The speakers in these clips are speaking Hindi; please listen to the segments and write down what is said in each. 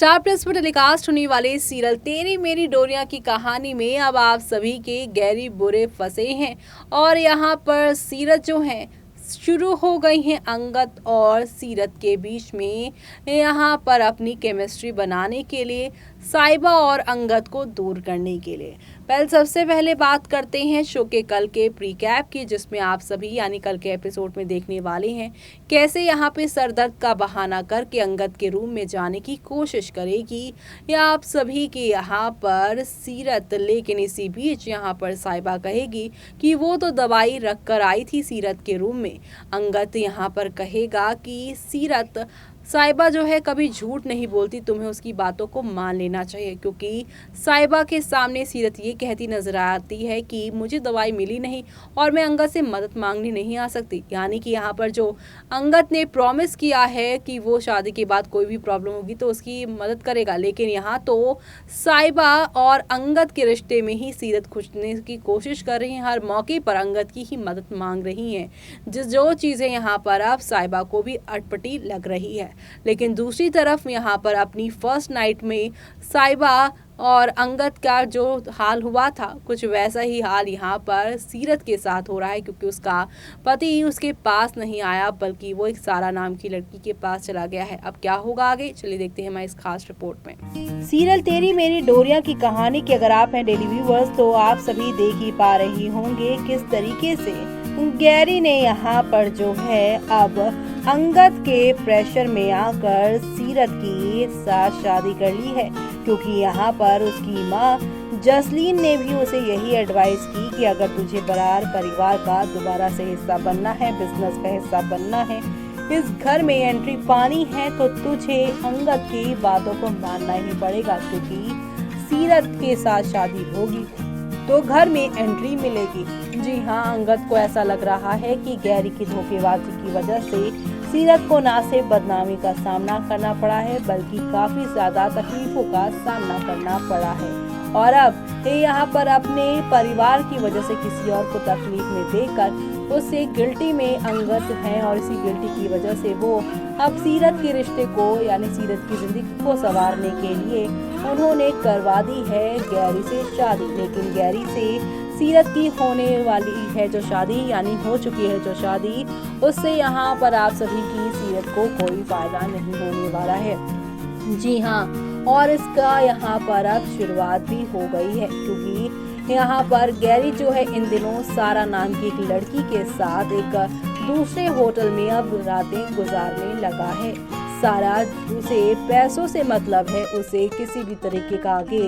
स्टार प्लस पर टेलीकास्ट होने वाले सीरियल तेरी मेरी डोरियां की कहानी में अब आप सभी के गहरी बुरे फंसे हैं और यहाँ पर सीरत जो है शुरू हो गई हैं अंगद और सीरत के बीच में यहाँ पर अपनी केमिस्ट्री बनाने के लिए साइबा और अंगद को दूर करने के लिए। सबसे पहले बात करते हैं शो के कल के प्रीकैप की, जिसमें आप सभी यानी कल के एपिसोड में देखने वाले हैं कैसे यहाँ पे सरदर्द का बहाना करके अंगद के रूम में जाने की कोशिश करेगी या आप सभी के यहाँ पर सीरत। लेकिन इसी बीच यहाँ पर साइबा कहेगी कि वो तो दवाई रख कर आई थी सीरत के रूम में। अंगद यहाँ पर कहेगा कि सीरत साइबा जो है कभी झूठ नहीं बोलती, तुम्हें उसकी बातों को मान लेना चाहिए, क्योंकि साइबा के सामने सीरत ये कहती नजर आती है कि मुझे दवाई मिली नहीं और मैं अंगद से मदद मांगने नहीं आ सकती। यानी कि यहाँ पर जो अंगद ने प्रॉमिस किया है कि वो शादी के बाद कोई भी प्रॉब्लम होगी तो उसकी मदद करेगा, लेकिन यहाँ तो साइबा और अंगद के रिश्ते में ही सीरत खुशने की कोशिश कर रही है, हर मौके पर अंगद की ही मदद मांग रही है, जो चीज़ें यहाँ पर अब साइबा को भी अटपटी लग रही है। लेकिन दूसरी तरफ यहाँ पर अपनी फर्स्ट नाइट में साइबा और अंगद का जो हाल हुआ था कुछ वैसा ही हाल यहाँ पर सीरत के साथ हो रहा है, क्योंकि उसका पति उसके पास नहीं आया बल्कि वो एक सारा नाम की लड़की के पास चला गया है। अब क्या होगा आगे, चलिए देखते हैं हमारी इस खास रिपोर्ट में। सीरियल तेरी मेरी डोरियां की कहानी के अगर आप हैं डेली व्यूअर्स तो आप सभी देख ही पा रही होंगे किस तरीके से गैरी ने यहाँ पर जो है अब अंगद के प्रेशर में आकर सीरत की साथ शादी कर ली है, क्योंकि यहाँ पर उसकी माँ जसलीन ने भी उसे यही एडवाइस की कि अगर तुझे बरार परिवार का दोबारा से हिस्सा बनना है, बिजनेस का हिस्सा बनना है, इस घर में एंट्री पानी है तो तुझे अंगद की बातों को मानना ही पड़ेगा, क्योंकि सीरत के साथ शादी होगी तो घर में एंट्री मिलेगी। जी हाँ, अंगद को ऐसा लग रहा है कि गैरी की धोखेबाजी की वजह से सीरत को ना सिर्फ बदनामी का सामना करना पड़ा है बल्कि काफी ज्यादा तकलीफों का सामना करना पड़ा है, और अब ये यहाँ पर अपने परिवार की वजह से किसी और को तकलीफ में देकर उससे गिल्टी में अंगद है, और इसी गिल्टी की वजह से वो अब सीरत के रिश्ते को यानी सीरत की जिंदगी को संवारने के लिए उन्होंने करवा दी है गैरी से शादी। लेकिन गैरी से सीरत की होने वाली है जो शादी यानी हो चुकी है जो शादी, उससे यहाँ पर आप सभी की सीरत को कोई फायदा नहीं होने वाला है। जी हाँ, और इसका यहाँ पर अब शुरुआत भी हो गई है, क्योंकि यहाँ पर गैरी जो है इन दिनों सारा नाम की एक लड़की के साथ एक दूसरे होटल में अब रातें गुजारने लगा है। सारा उसे पैसों से मतलब है, उसे किसी भी तरीके का आगे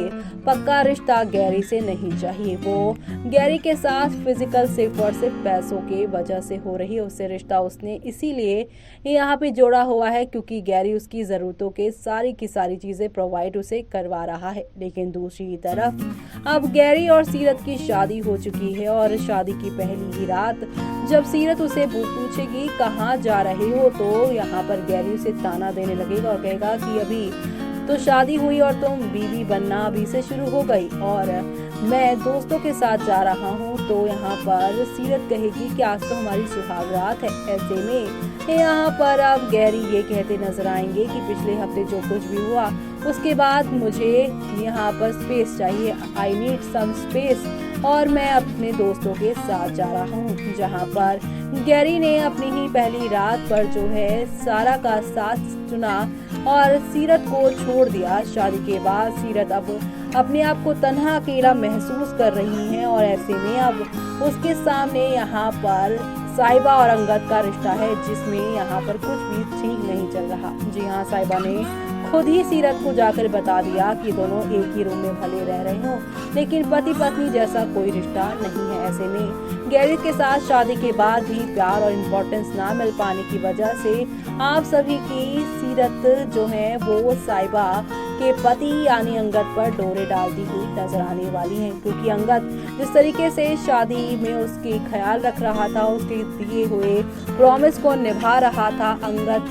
पक्का रिश्ता गैरी से नहीं चाहिए। वो गैरी के साथ फिजिकल सिर्फ और सिर्फ पैसों के वजह से हो रही है उससे रिश्ता उसने इसीलिए यहाँ पे जोड़ा हुआ है, क्योंकि गैरी उसकी ज़रूरतों के सारी की सारी चीज़ें प्रोवाइड उसे करवा रहा है। लेकिन दूसरी तरफ अब गैरी और सीरत की शादी हो चुकी है, और शादी की पहली ही रात जब सीरत उसे पूछेगी कहाँ जा रहे हो, तो यहाँ पर गैरी उसे ताना देने लगेगा और कहेगा कि अभी तो शादी हुई और तुम बीवी बनना अभी से शुरू हो गई और मैं दोस्तों के साथ जा रहा हूँ। तो यहाँ पर सीरत कहेगी कि आज तो हमारी सुहाग रात है। ऐसे में यहाँ पर अब गैरी ये कहते नजर आएंगे कि पिछले हफ्ते जो कुछ भी हुआ उसके बाद मुझे यहाँ पर स्पेस चाहिए, आई नीड सम स्पेस, और मैं अपने दोस्तों के साथ जा रहा हूँ। जहाँ पर गैरी ने अपनी ही पहली रात पर जो है सारा का साथ चुना और सीरत को छोड़ दिया। शादी के बाद सीरत अब अपने आप को तन्हा अकेला महसूस कर रही हैं, और ऐसे में अब उसके सामने यहाँ पर साइबा और अंगद का रिश्ता है, जिसमें यहाँ पर कुछ भी ठीक नहीं चल रहा। जी हाँ, साइबा ने खुद ही सीरत को जाकर बता दिया कि दोनों एक ही रूम में भले रह रहे हो, लेकिन पति पत्नी जैसा कोई रिश्ता नहीं है। ऐसे में गैरी के साथ शादी के बाद भी प्यार और इम्पोर्टेंस ना मिल पाने की वजह से आप सभी की सीरत जो है वो साइबा के पति यानी अंगद पर डोरे डालती हुई नजर आने वाली हैं, क्योंकि अंगद जिस तरीके से शादी में उसके ख्याल रख रहा था, उसके दिए हुए प्रॉमिस को निभा रहा था, अंगद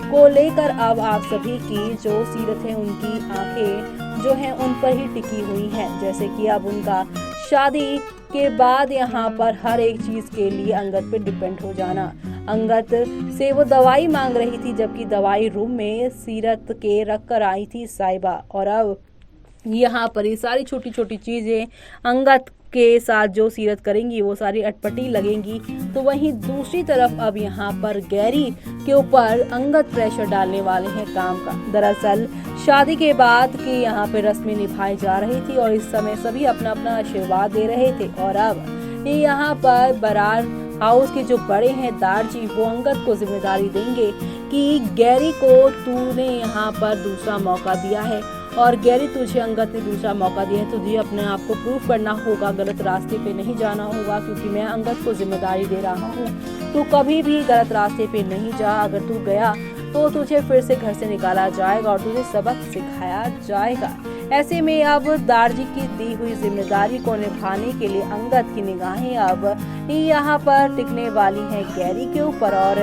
को लेकर अब आप सभी की जो सीरत है उनकी आंखें जो हैं उन पर ही टिकी हुई हैं। जैसे कि अब उनका शादी के बाद यहाँ पर हर एक चीज के लिए अंगद पे डिपेंड हो जाना। अंगद से वो दवाई मांग रही थी, जबकि दवाई रूम में सीरत के रख कर आई थी साहिबा। और अब यहाँ पर ये सारी छोटी छोटी चीजें अंगद के साथ जो सीरत करेंगी वो सारी अटपटी लगेंगी। तो वहीं दूसरी तरफ अब यहाँ पर गैरी के ऊपर अंगद प्रेशर डालने वाले हैं काम का। दरअसल शादी के बाद की यहाँ पे रस्में निभाई जा रही थी और इस समय सभी अपना अपना आशीर्वाद दे रहे थे। और अब यहाँ पर बरार हाउस के जो बड़े हैं दारजी, वो अंगद को जिम्मेदारी देंगे कि गैरी को तूने यहाँ पर दूसरा मौका दिया है और गैरी तुझे अंगद ने दूसरा मौका दिया है, तुझे अपने आप को प्रूफ करना होगा, गलत रास्ते पे नहीं जाना होगा, क्योंकि मैं अंगद को जिम्मेदारी दे रहा हूँ। तू कभी भी गलत रास्ते पे नहीं जा, अगर तू गया तो तुझे फिर से घर से निकाला जाएगा और तुझे सबक सिखाया जाएगा। ऐसे में अब दारजी की दी हुई जिम्मेदारी को निभाने के लिए अंगद की निगाहें अब यहाँ पर टिकने वाली हैं गैरी के ऊपर। और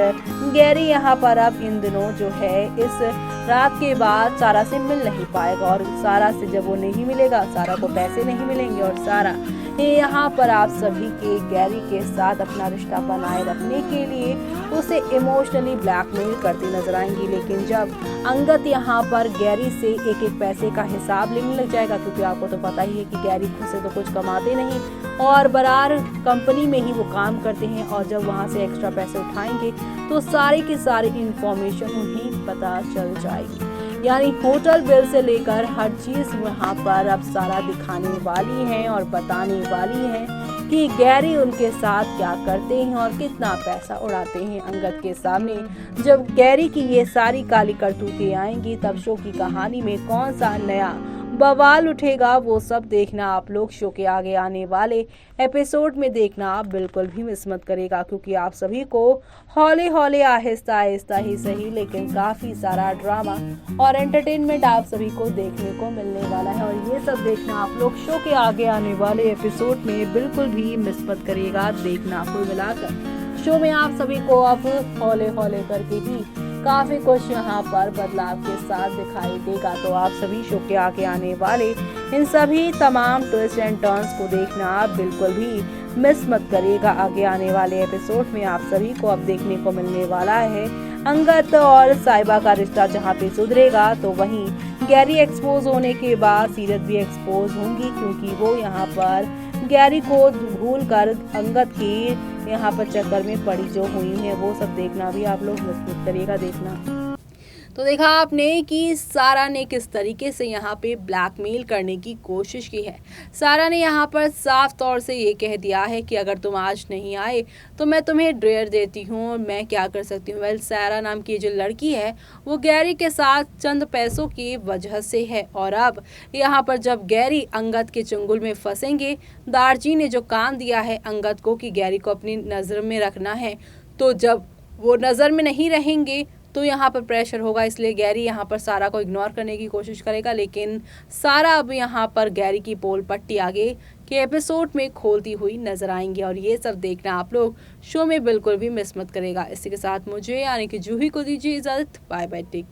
गैरी यहाँ पर अब इन दिनों जो है इस रात के बाद सारा से मिल नहीं पाएगा और सारा से जब वो नहीं मिलेगा, सारा को पैसे नहीं मिलेंगे और सारा यहाँ पर आप सभी के गैरी के साथ अपना रिश्ता बनाए रखने के लिए उसे इमोशनली ब्लैकमेल करती नजर आएंगी। लेकिन जब अंगद यहाँ पर गैरी से एक एक पैसे का हिसाब लेने लग जाएगा, क्योंकि आपको तो पता ही है कि गैरी खुद से तो कुछ कमाते नहीं और बरार कंपनी में ही वो काम करते हैं, और जब वहाँ से एक्स्ट्रा पैसे उठाएंगे तो सारी की सारी इंफॉर्मेशन उन्हें पता चल जाएगी। यानी होटल बिल से लेकर हर चीज वहाँ पर अब सारा दिखाने वाली है और बताने वाली है कि गैरी उनके साथ क्या करते हैं और कितना पैसा उड़ाते हैं अंगद के सामने। जब गैरी की ये सारी काली करतूतें आएंगी, तब शो की कहानी में कौन सा नया बवाल उठेगा, वो सब देखना आप लोग शो के आगे आने वाले एपिसोड में देखना आप बिल्कुल भी मिस मत करेगा, क्योंकि आप सभी को हौले हौले आहिस्ता आहिस्ता ही सही लेकिन काफी सारा ड्रामा और एंटरटेनमेंट आप सभी को देखने को मिलने वाला है। और ये सब देखना आप लोग शो के आगे आने वाले एपिसोड में बिल्कुल भी मिस मत करिएगा। देखना कुल मिलाकर शो में आप सभी को अब हौले हौले करके ही काफी कुछ यहाँ पर बदलाव के साथ दिखाई देगा। तो आप सभी शो के आगे आने वाले इन सभी तमाम ट्विस्ट एंड टर्न्स को देखना आप बिल्कुल भी मिस मत करिएगा। आगे आने वाले एपिसोड में आप सभी को अब देखने को मिलने वाला है अंगद और साहिबा का रिश्ता जहाँ पे सुधरेगा, तो वहीं गैरी एक्सपोज होने के बाद सीरत भी एक्सपोज होंगी, क्योंकि वो यहाँ पर गैरी को भूल कर अंगद की यहाँ पर चक्कर में पड़ी जो हुई है, वो सब देखना भी आप लोग मिस मत करिएगा। देखना तो देखा आपने कि सारा ने किस तरीके से यहाँ पे ब्लैकमेल करने की कोशिश की है। सारा ने यहाँ पर साफ तौर से ये कह दिया है कि अगर तुम आज नहीं आए तो मैं तुम्हें डेयर देती हूँ और मैं क्या कर सकती हूँ। वेल, सारा नाम की जो लड़की है वो गैरी के साथ चंद पैसों की वजह से है। और अब यहाँ पर जब गैरी अंगद के चंगुल में फंसेंगे, दारजी ने जो काम दिया है अंगद को कि गैरी को अपनी नज़र में रखना है, तो जब वो नज़र में नहीं रहेंगे तो यहाँ पर प्रेशर होगा, इसलिए गैरी यहाँ पर सारा को इग्नोर करने की कोशिश करेगा। लेकिन सारा अब यहाँ पर गैरी की पोल पट्टी आगे के एपिसोड में खोलती हुई नजर आएंगी और ये सब देखना आप लोग शो में बिल्कुल भी मिस मत करेगा। इसी के साथ मुझे यानी कि जूही को दीजिए इजाजत। Bye bye, take.